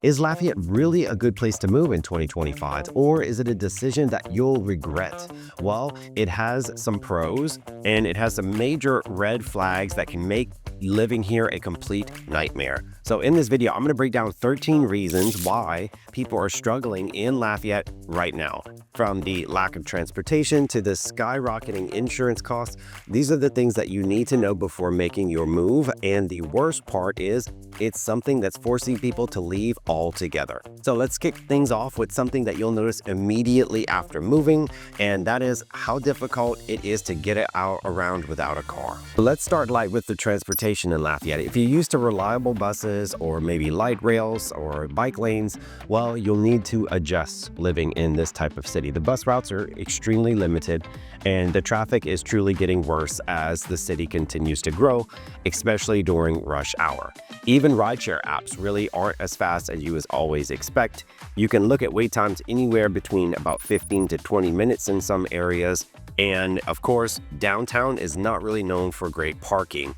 Is Lafayette really a good place to move in 2025, or is it a decision that you'll regret? Well, it has some pros and it has some major red flags that can make living here a complete nightmare. So in this video, I'm going to break down 13 reasons why people are struggling in Lafayette right now. From the lack of transportation to the skyrocketing insurance costs, these are the things that you need to know before making your move. And the worst part is it's something that's forcing people to leave altogether. So let's kick things off with something that you'll notice immediately after moving, and that is how difficult it is to get it out around without a car. Let's start light with the transportation in Lafayette. If you're used to reliable buses or maybe light rails or bike lanes, well, you'll need to adjust living in this type of city. The bus routes are extremely limited, and the traffic is truly getting worse as the city continues to grow, especially during rush hour. Even rideshare apps really aren't as fast as you would always expect. You can look at wait times anywhere between about 15 to 20 minutes in some areas. And of course, downtown is not really known for great parking.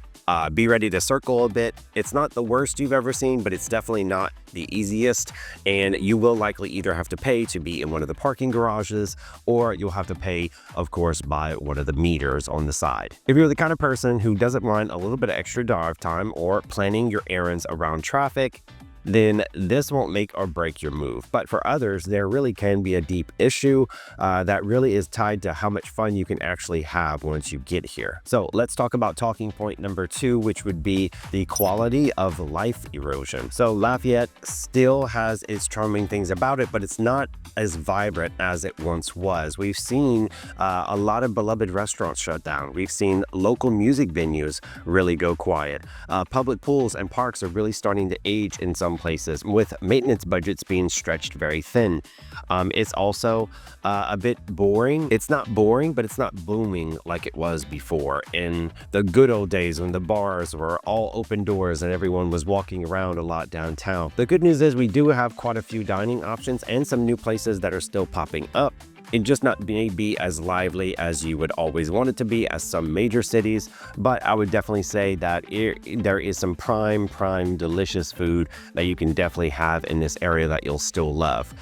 Be ready to circle a bit. It's not the worst you've ever seen, but it's definitely not the easiest. And you will likely either have to pay to be in one of the parking garages, or you'll have to pay, of course, by one of the meters on the side. If you're the kind of person who doesn't mind a little bit of extra drive time or planning your errands around traffic, then this won't make or break your move. But for others, there really can be a deep issue that really is tied to how much fun you can actually have once you get here. So let's talk about talking point number 2, which would be the quality of life erosion. So Lafayette still has its charming things about it, but it's not as vibrant as it once was. We've seen a lot of beloved restaurants shut down. We've seen local music venues really go quiet. Public pools and parks are really starting to age in some places, with maintenance budgets being stretched very thin. It's also a bit boring. It's not boring, but it's not booming like it was before in the good old days when the bars were all open doors and everyone was walking around a lot downtown. The good news is we do have quite a few dining options and some new places that are still popping up. It just not may be as lively as you would always want it to be as some major cities, but I would definitely say that there is some prime, delicious food that you can definitely have in this area that you'll still love.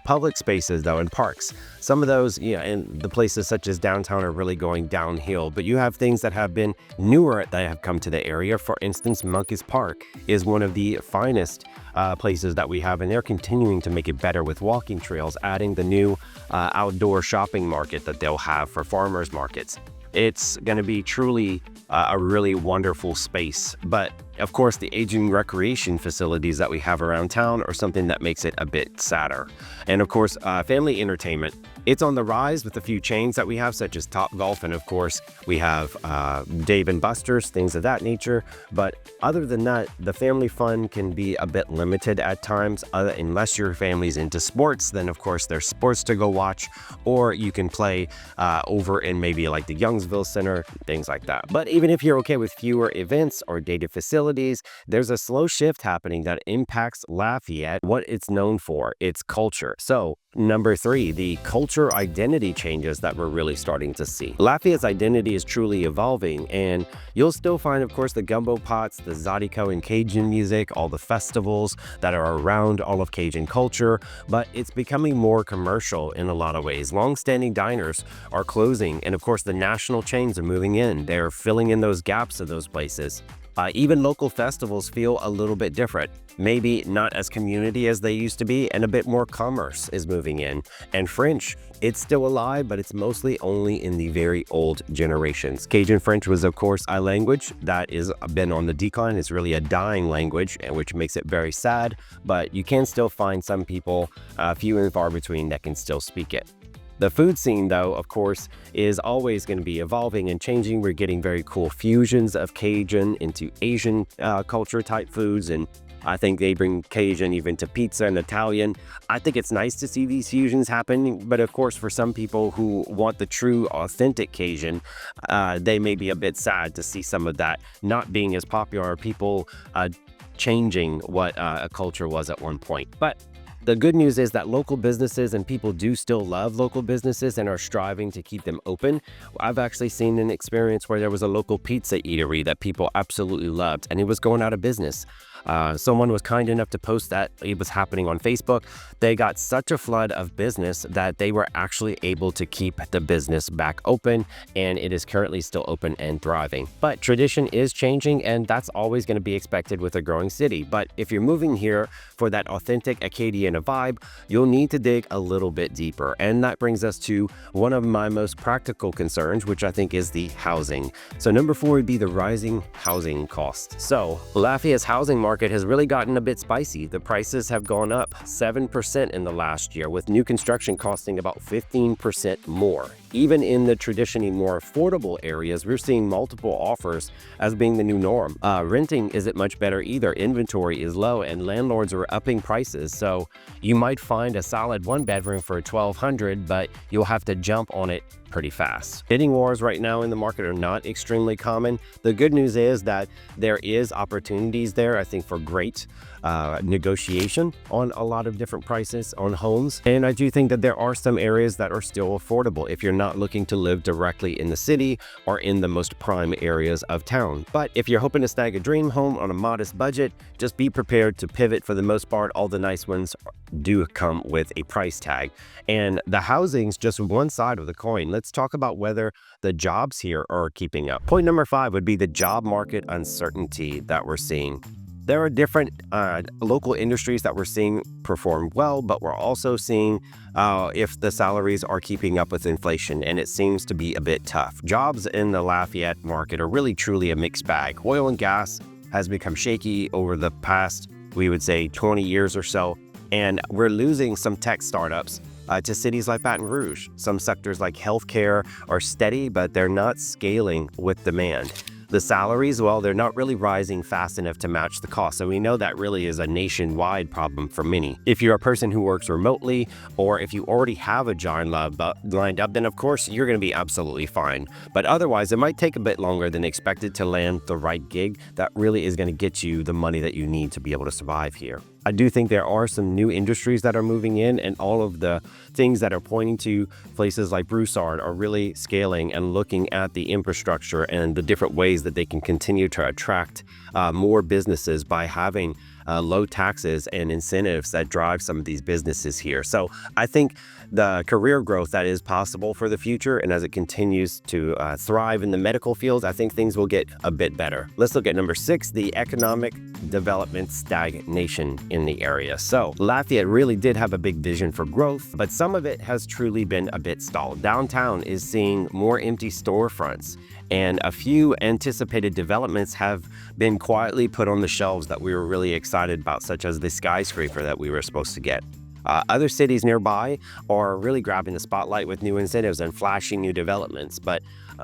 Public spaces, though, and parks, some of those, and the places such as downtown are really going downhill, but you have things that have been newer that have come to the area. For instance, Monk's Park is one of the finest places that we have, and they're continuing to make it better with walking trails, adding the new outdoor shopping market that they'll have for farmers markets. It's going to be truly a really wonderful space. But of course, the aging recreation facilities that we have around town are something that makes it a bit sadder. And of course, family entertainment. It's on the rise with a few chains that we have, such as Top Golf, and of course, we have Dave & Buster's, things of that nature. But other than that, the family fun can be a bit limited at times, unless your family's into sports. Then of course, there's sports to go watch, or you can play over in maybe like the Youngsville Center, things like that. But even if you're okay with fewer events or dated facilities, there's a slow shift happening that impacts Lafayette, what it's known for, its culture. So number 3, the culture identity changes that we're really starting to see. Lafayette's identity is truly evolving, and you'll still find, of course, the gumbo pots, the Zydeco and Cajun music, all the festivals that are around all of Cajun culture, but it's becoming more commercial in a lot of ways. Long-standing diners are closing, and of course, the national chains are moving in. They're filling in those gaps of those places. Even local festivals feel a little bit different. Maybe not as community as they used to be, and a bit more commerce is moving in. And French, it's still alive, but it's mostly only in the very old generations. Cajun French was, of course, a language that is been on the decline. It's really a dying language, which makes it very sad, but you can still find some people, few and far between, that can still speak it. The food scene, though, of course, is always going to be evolving and changing. We're getting very cool fusions of Cajun into Asian culture type foods, and I think they bring Cajun even to pizza and Italian. I think it's nice to see these fusions happen, but of course, for some people who want the true, authentic Cajun, they may be a bit sad to see some of that not being as popular, or people changing what a culture was at one point. But the good news is that local businesses and people do still love local businesses and are striving to keep them open. I've actually seen an experience where there was a local pizza eatery that people absolutely loved, and it was going out of business. Someone was kind enough to post that it was happening on Facebook. They got such a flood of business that they were actually able to keep the business back open, and it is currently still open and thriving. But tradition is changing, and that's always going to be expected with a growing city. But if you're moving here for that authentic Acadiana vibe, you'll need to dig a little bit deeper. And that brings us to one of my most practical concerns, which I think is the housing. So number 4 would be the rising housing costs. So Lafayette's housing market has really gotten a bit spicy. The prices have gone up 7% in the last year, with new construction costing about 15% more. Even in the traditionally more affordable areas, we're seeing multiple offers as being the new norm. Renting isn't much better either. Inventory is low and landlords are upping prices. So you might find a solid 1-bedroom for $1,200, but you'll have to jump on it pretty fast. Bidding wars right now in the market are not extremely common. The good news is that there is opportunities there, I think, for great negotiation on a lot of different prices on homes. And I do think that there are some areas that are still affordable if you're not looking to live directly in the city or in the most prime areas of town. But if you're hoping to snag a dream home on a modest budget, just be prepared to pivot. For the most part, all the nice ones do come with a price tag. And the housing's just one side of the coin. Let's talk about whether the jobs here are keeping up. Point number 5 would be the job market uncertainty that we're seeing. There are different local industries that we're seeing perform well, but we're also seeing if the salaries are keeping up with inflation, and it seems to be a bit tough. Jobs in the Lafayette market are really truly a mixed bag. Oil and gas has become shaky over the past, we would say, 20 years or so, and we're losing some tech startups to cities like Baton Rouge. Some sectors like healthcare are steady, but they're not scaling with demand. The salaries, well, they're not really rising fast enough to match the cost. So we know that really is a nationwide problem for many. If you're a person who works remotely, or if you already have a job lined up, then of course you're going to be absolutely fine. But otherwise, it might take a bit longer than expected to land the right gig that really is going to get you the money that you need to be able to survive here. I do think there are some new industries that are moving in, and all of the things that are pointing to places like Broussard are really scaling and looking at the infrastructure and the different ways that they can continue to attract more businesses by having low taxes and incentives that drive some of these businesses here. So I think the career growth that is possible for the future, and as it continues to thrive in the medical field, I think things will get a bit better. Let's look at number 6, the economic development stagnation in the area. So Lafayette really did have a big vision for growth, but some of it has truly been a bit stalled. Downtown is seeing more empty storefronts, and a few anticipated developments have been quietly put on the shelves that we were really excited about, such as the skyscraper that we were supposed to get. Other cities nearby are really grabbing the spotlight with new incentives and flashing new developments, but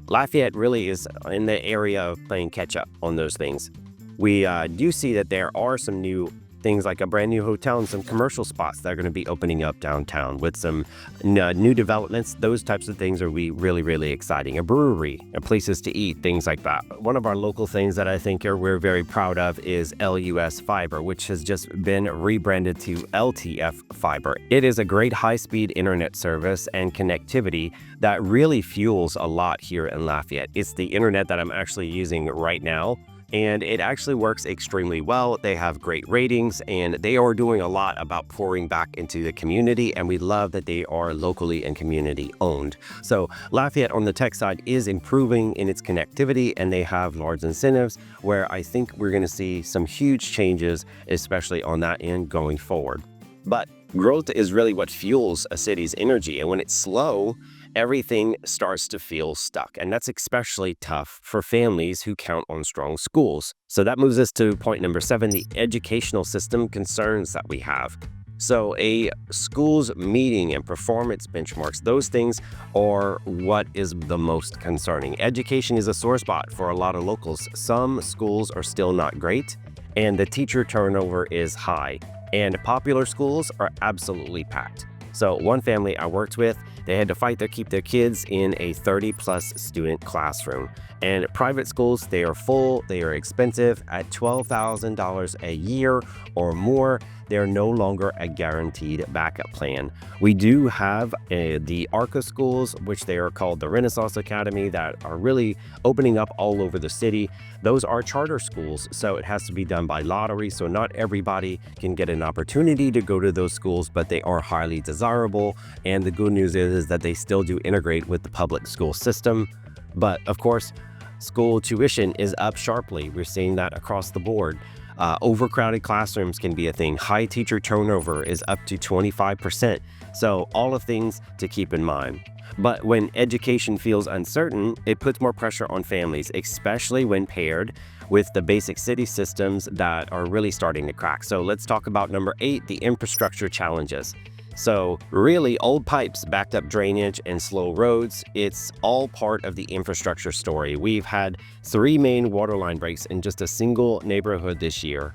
Lafayette really is in the area of playing catch up on those things. We do see that there are some new things like a brand new hotel and some commercial spots that are going to be opening up downtown with some new developments. Those types of things are really, really exciting. A brewery, places to eat, things like that. One of our local things that I think we're very proud of is LUS Fiber, which has just been rebranded to LTF Fiber. It is a great high-speed internet service and connectivity that really fuels a lot here in Lafayette. It's the internet that I'm actually using right now, and it actually works extremely well. They have great ratings, and they are doing a lot about pouring back into the community, and we love that they are locally and community owned. So Lafayette on the tech side is improving in its connectivity, and they have large incentives where I think we're going to see some huge changes, especially on that end going forward. But growth is really what fuels a city's energy, and when it's slow, everything starts to feel stuck. And that's especially tough for families who count on strong schools. So that moves us to point number 7, the educational system concerns that we have. So a school's meeting and performance benchmarks, those things are what is the most concerning. Education is a sore spot for a lot of locals. Some schools are still not great, and the teacher turnover is high. And popular schools are absolutely packed. So one family I worked with, they had to fight to keep their kids in a 30-plus student classroom. And private schools, they are full, they are expensive. At $12,000 a year or more, they're no longer a guaranteed backup plan. We do have the ARCA schools, which they are called the Renaissance Academy, that are really opening up all over the city. Those are charter schools, so it has to be done by lottery. So not everybody can get an opportunity to go to those schools, but they are highly desirable. And the good news is that they still do integrate with the public school system. But of course, school tuition is up sharply. We're seeing that across the board. Overcrowded classrooms can be a thing. High teacher turnover is up to 25%. So all of things to keep in mind. But when education feels uncertain, it puts more pressure on families, especially when paired with the basic city systems that are really starting to crack. So let's talk about number 8, the infrastructure challenges. So really, old pipes, backed up drainage, and slow roads, it's all part of the infrastructure story. We've had 3 main water line breaks in just a single neighborhood this year.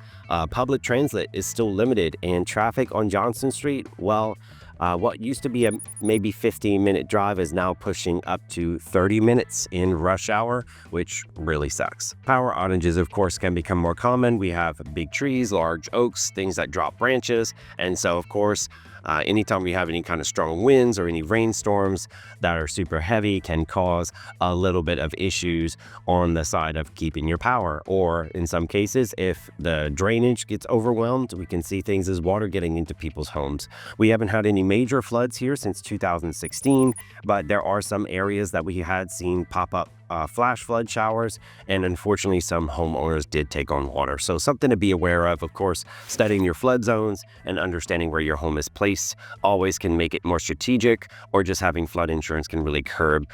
Public transit is still limited, and traffic on Johnson Street, well, what used to be a maybe 15-minute drive is now pushing up to 30 minutes in rush hour, which really sucks. Power outages, of course, can become more common. We have big trees, large oaks, things that drop branches, and so, of course, anytime we have any kind of strong winds or any rainstorms that are super heavy can cause a little bit of issues on the side of keeping your power. Or in some cases, if the drainage gets overwhelmed, we can see things as water getting into people's homes. We haven't had any major floods here since 2016, but there are some areas that we had seen pop up flash flood showers, and unfortunately some homeowners did take on water. So something to be aware of course, studying your flood zones and understanding where your home is placed always can make it more strategic, or just having flood insurance can really curb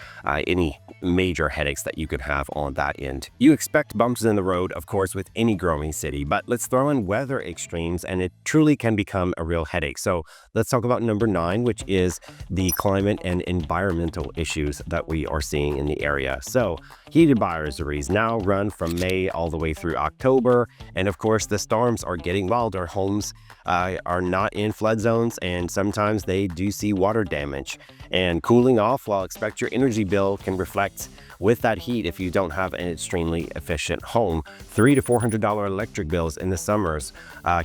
any major headaches that you could have on that end. You expect bumps in the road, of course, with any growing city, but let's throw in weather extremes and it truly can become a real headache. So let's talk about number 9, which is the climate and environmental issues that we are seeing in the area. So heated advisories now run from May all the way through October. And of course, the storms are getting wilder. Homes are not in flood zones, and sometimes they do see water damage. And cooling off, well, expect your energy bill can reflect with that heat if you don't have an extremely efficient home. $300 to $400 electric bills in the summers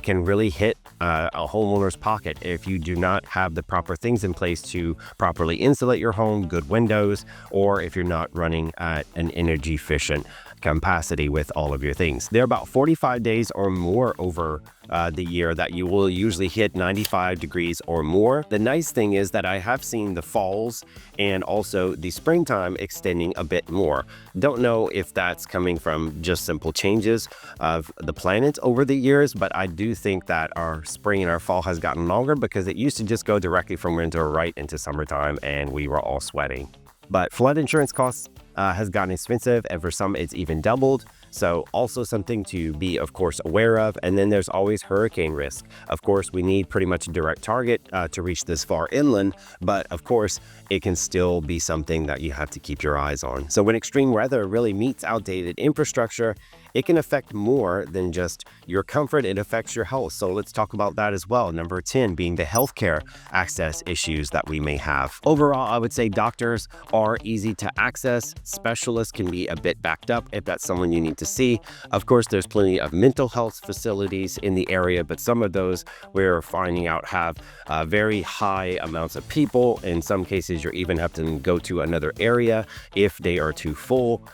can really hit a homeowner's pocket if you do not have the proper things in place to properly insulate your home, good windows, or if you're not running at an energy efficient capacity with all of your things. There are about 45 days or more over the year that you will usually hit 95 degrees or more. The nice thing is that I have seen the falls and also the springtime extending a bit more. Don't know if that's coming from just simple changes of the planet over the years, but I do think that our spring and our fall has gotten longer because it used to just go directly from winter right into summertime and we were all sweating. But flood insurance costs has gotten expensive, and for some it's even doubled. So also something to be, of course, aware of. And then there's always hurricane risk. Of course, we need pretty much a direct target to reach this far inland, but of course, it can still be something that you have to keep your eyes on. So when extreme weather really meets outdated infrastructure, it can affect more than just your comfort. It affects your health. So let's talk about that as well. Number 10 being the healthcare access issues that we may have. Overall, I would say doctors are easy to access. Specialists can be a bit backed up if that's someone you need to see. Of course, there's plenty of mental health facilities in the area, but some of those we're finding out have very high amounts of people. In some cases, you're even have to go to another area if they are too full.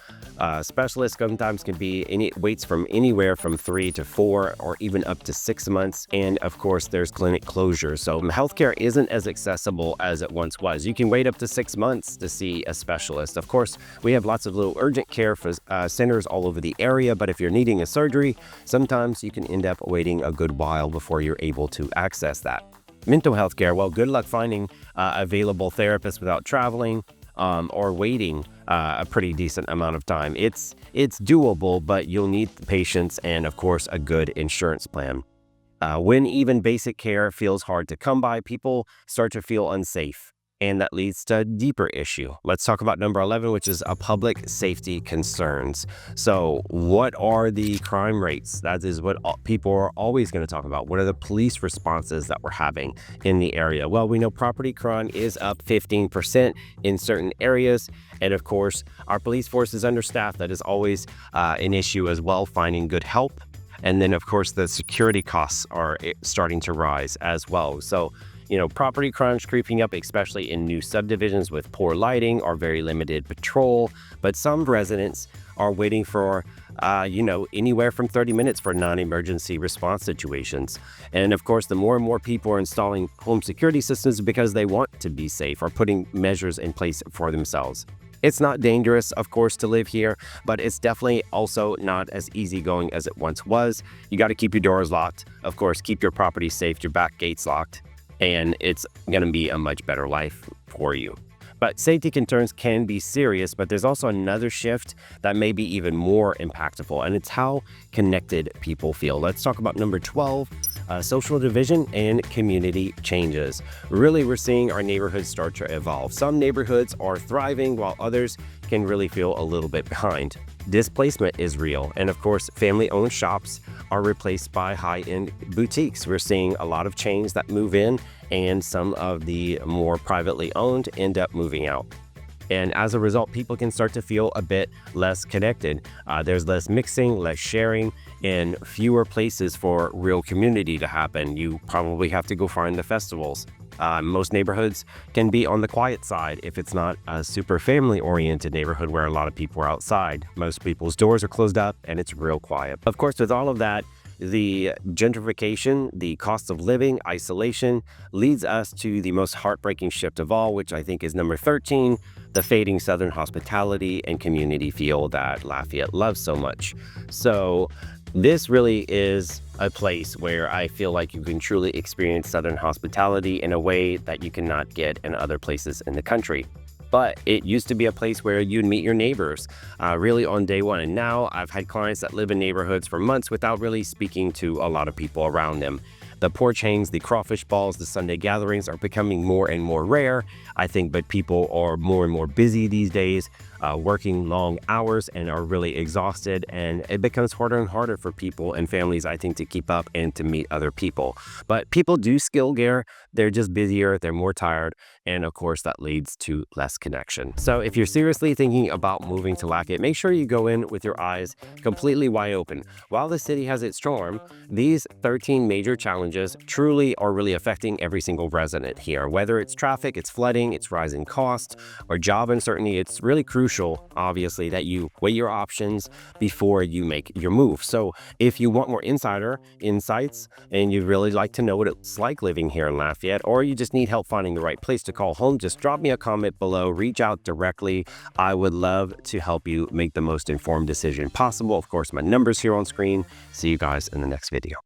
Specialists sometimes can be waits from anywhere from 3 to 4 or even up to 6 months. And of course, there's clinic closures. So healthcare isn't as accessible as it once was. You can wait up to 6 months to see a specialist. Of course, we have lots of little urgent care for centers all over the area, but if you're needing a surgery, sometimes you can end up waiting a good while before you're able to access that. Mental health care, well, good luck finding available therapists without traveling or waiting a pretty decent amount of time. It's doable, but you'll need patience and, of course, a good insurance plan. When even basic care feels hard to come by, people start to feel unsafe, and that leads to a deeper issue. Let's talk about number 11, which is public safety concerns. So what are the crime rates? That is what people are always going to talk about. What are the police responses that we're having in the area? Well, we know property crime is up 15% in certain areas. And of course, our police force is understaffed. That is always an issue as well, finding good help. And then, of course, the security costs are starting to rise as well. So, property crunch creeping up, especially in new subdivisions with poor lighting or very limited patrol. But some residents are waiting for, anywhere from 30 minutes for non-emergency response situations. And of course, the more and more people are installing home security systems because they want to be safe or putting measures in place for themselves. It's not dangerous, of course, to live here, but it's definitely also not as easygoing as it once was. You got to keep your doors locked. Of course, keep your property safe, your back gates locked, and it's going to be a much better life for you. But safety concerns can be serious, but there's also another shift that may be even more impactful, and it's how connected people feel. Let's talk about number 12, social division and community changes. Really, we're seeing our neighborhoods start to evolve. Some neighborhoods are thriving while others can really feel a little bit behind. Displacement is real, and of course, family-owned shops are replaced by high-end boutiques. We're seeing a lot of chains that move in, and some of the more privately owned end up moving out. And as a result, people can start to feel a bit less connected. There's less mixing, less sharing, and fewer places for real community to happen. You probably have to go find the festivals. Most neighborhoods can be on the quiet side if it's not a super family-oriented neighborhood where a lot of people are outside. Most people's doors are closed up and it's real quiet. Of course, with all of that, the gentrification, the cost of living, isolation leads us to the most heartbreaking shift of all, which I think is number 13, the fading Southern hospitality and community feel that Lafayette loves so much. So this really is a place where I feel like you can truly experience Southern hospitality in a way that you cannot get in other places in the country. But it used to be a place where you'd meet your neighbors really on day one. And now I've had clients that live in neighborhoods for months without really speaking to a lot of people around them. The porch hangs, the crawfish balls, the Sunday gatherings are becoming more and more rare, I think, but people are more and more busy these days, working long hours and are really exhausted. And it becomes harder and harder for people and families, I think, to keep up and to meet other people. But people do skill gear. They're just busier. They're more tired. And of course, that leads to less connection. So if you're seriously thinking about moving to Lafayette, make sure you go in with your eyes completely wide open. While the city has its storm, these 13 major challenges truly are really affecting every single resident here. Whether it's traffic, it's flooding, it's rising costs, or job uncertainty, it's really crucial, obviously, that you weigh your options before you make your move. So if you want more insider insights and you'd really like to know what it's like living here in Lafayette, or you just need help finding the right place to call home, just drop me a comment below, reach out directly. I would love to help you make the most informed decision possible. Of course, my number's here on screen. See you guys in the next video.